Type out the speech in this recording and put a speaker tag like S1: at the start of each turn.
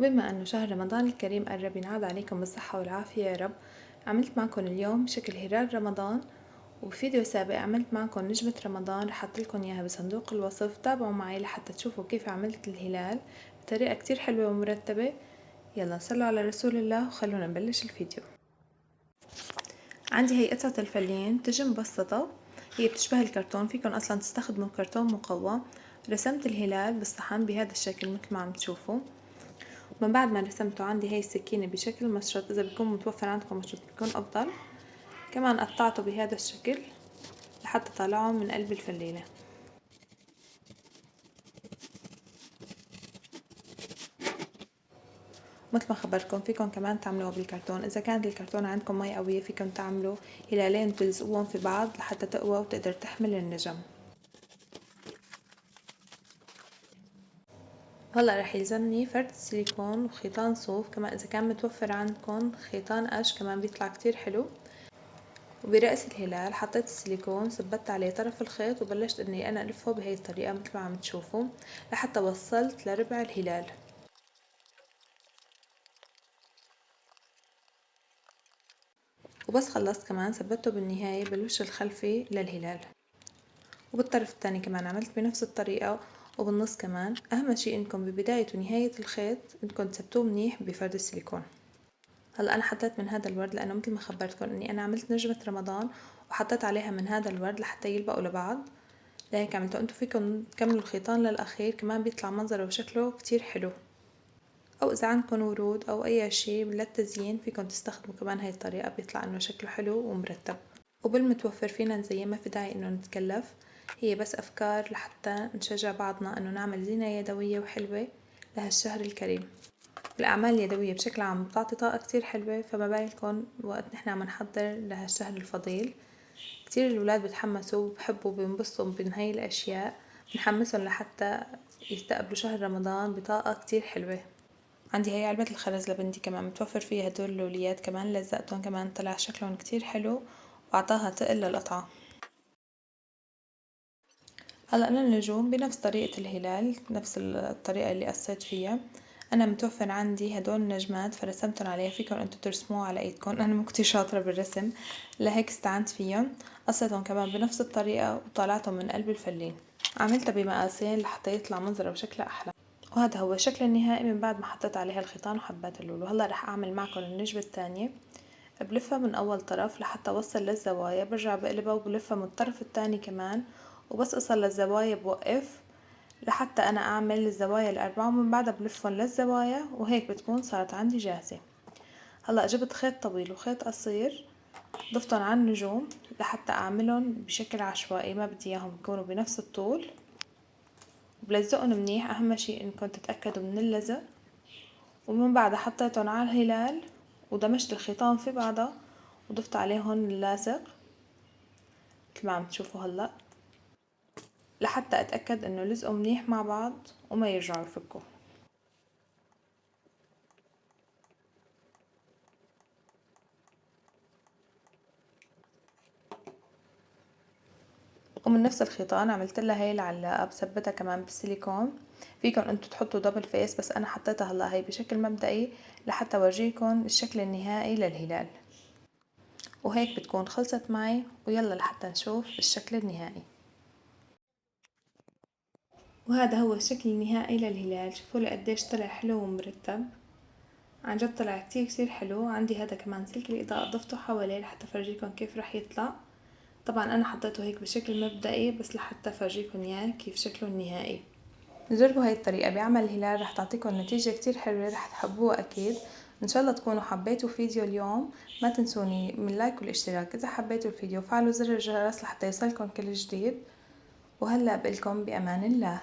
S1: وبما أنه شهر رمضان الكريم قرب ينعاد عليكم بالصحة والعافية يا رب، عملت معكم اليوم شكل هلال رمضان. وبفيديو سابق عملت معكم نجمة رمضان، رح أحطلكن إياها بصندوق الوصف. تابعوا معي لحتى تشوفوا كيف عملت الهلال بطريقة كتير حلوة ومرتبة. يلا صلوا على رسول الله وخلونا نبلش الفيديو. عندي هي قطعة الفلين بتجي مبسطة، هي بتشبه الكرتون، فيكن أصلا تستخدموا كرتون مقوى. رسمت الهلال بالصحن بهذا الشكل مثل ما عم تشوفوا. من بعد ما رسمته عندي هاي السكينة بشكل مشرط، إذا بيكون متوفر عندكم مشرط بيكون أفضل. كمان قطعته بهذا الشكل لحتى طالعه من قلب الفلينة. مثل ما خبرتكم فيكم كمان تعملوها بالكرتون، إذا كانت الكرتونة عندكم مي قوية فيكم تعملوا هلالين تلزقوهم في بعض لحتى تقوى وتقدر تحمل النجم. هلا رح يلزمني فرد سيليكون وخيطان صوف، كمان إذا كان متوفر عندكم خيطان قش كمان بيطلع كتير حلو. وبرأس الهلال حطيت السيليكون، ثبت عليه طرف الخيط وبلشت اني انا الفه بهي الطريقة مثل ما عم تشوفوا لحتى وصلت لربع الهلال. وبس خلصت كمان ثبته بالنهاية بالوش الخلفي للهلال. وبالطرف الثاني كمان عملت بنفس الطريقة، وبالنص كمان. اهم شي انكم ببداية ونهاية الخيط انكم تثبتوه منيح بفرد السيليكون. هلا انا حطيت من هذا الورد لانه مثل ما خبرتكم اني انا عملت نجمة رمضان وحطيت عليها من هذا الورد لحتى يلبقوا لبعض. لهيك عملته. انتو فيكم تكملوا الخيطان للاخير، كمان بيطلع منظره وشكله كتير حلو. او اذا عندكم ورود او اي شي للتزيين فيكم تستخدموا كمان هاي الطريقة، بيطلع انه شكله حلو ومرتب. وبالمتوفر فينا نزين، ما في داعي انه نتكلف، هي بس افكار لحتى نشجع بعضنا انه نعمل زينة يدوية وحلوة لهالشهر الكريم. الأعمال اليدوية بشكل عام بتعطي طاقة كتير حلوة، فما بالكم وقت نحن عم نحضر لهالشهر الفضيل. كتير الولاد بتحمسوا وبحبوا بينبسطوا من هاي الأشياء، بنحمسهم لحتى يستقبلوا شهر رمضان بطاقة كتير حلوة. عندي هاي علبة الخرز لبنتي كمان متوفر فيها هدول اللوليات، كمان لزقتهم كمان طلع شكلهم كتير حلو وأعطاها تقل للقطعة. هلا أنا النجوم بنفس طريقة الهلال، نفس الطريقة اللي قصيت فيها. أنا متوفر عندي هدول النجمات فرسمتن عليها، فيكن انتو ترسموها على ايدكم، أنا مو كتير شاطرة بالرسم لهيك استعنت فيهم. قصيتهم كمان بنفس الطريقة وطلعتهم من قلب الفلين. عملتها بمقاسين لحتى يطلع منظرها وشكلها أحلى. وهذا هو الشكل النهائي من بعد ما حطيت عليها الخيطان وحبات اللولو. هلا رح أعمل معكم النجمة الثانية. بلفها من أول طرف لحتى وصل للزوايا، برجع بقلبها وبلفها من الطرف الثاني كمان، وبس أصل للزوايا بوقف لحتى أنا أعمل الزوايا الأربعة، ومن بعدها بلفهم للزوايا، وهيك بتكون صارت عندي جاهزة. هلأ جبت خيط طويل وخيط قصير ضفتهم على النجوم لحتى أعملهم بشكل عشوائي، ما بدي إياهم يكونوا بنفس الطول. بلزقهم منيح، أهم شي إنكم تتأكدوا من اللزق. ومن بعدها حطيتهم على الهلال ودمجت الخيطان في بعضها وضفت عليهم اللاصق مثل ما عم تشوفوا هلأ، لحتى أتأكد إنه لزقوا منيح مع بعض وما يرجعوا يفكوا. ومن نفس الخيطان عملت لها هاي العلاقة بثبتها كمان بالسيليكون. فيكن انتو تحطوا دبل فيس، بس انا حطيتها هلا هي بشكل مبدئي لحتى اورجيكم الشكل النهائي للهلال. وهيك بتكون خلصت معي، ويلا لحتى نشوف الشكل النهائي. وهذا هو الشكل النهائي للهلال، شوفوا له قديش طلع حلو ومرتب، عن جد طلع كتير كتير حلو. عندي هذا كمان سلك الإضاءة ضفته حواليه لحتى فرجيكم كيف رح يطلع. طبعا انا حطيته هيك بشكل مبدئي بس لحتى فرجيكم اياه كيف شكله النهائي. جربوا هاي الطريقة بعمل الهلال، رح تعطيكم نتيجة كتير حلوة، رح تحبوها اكيد. ان شاء الله تكونوا حبيتوا فيديو اليوم. ما تنسوني من لايك والاشتراك اذا حبيتوا الفيديو، وفعلوا زر الجرس لحتى يوصلكم كل جديد. وهلأ بقلكم بأمان الله.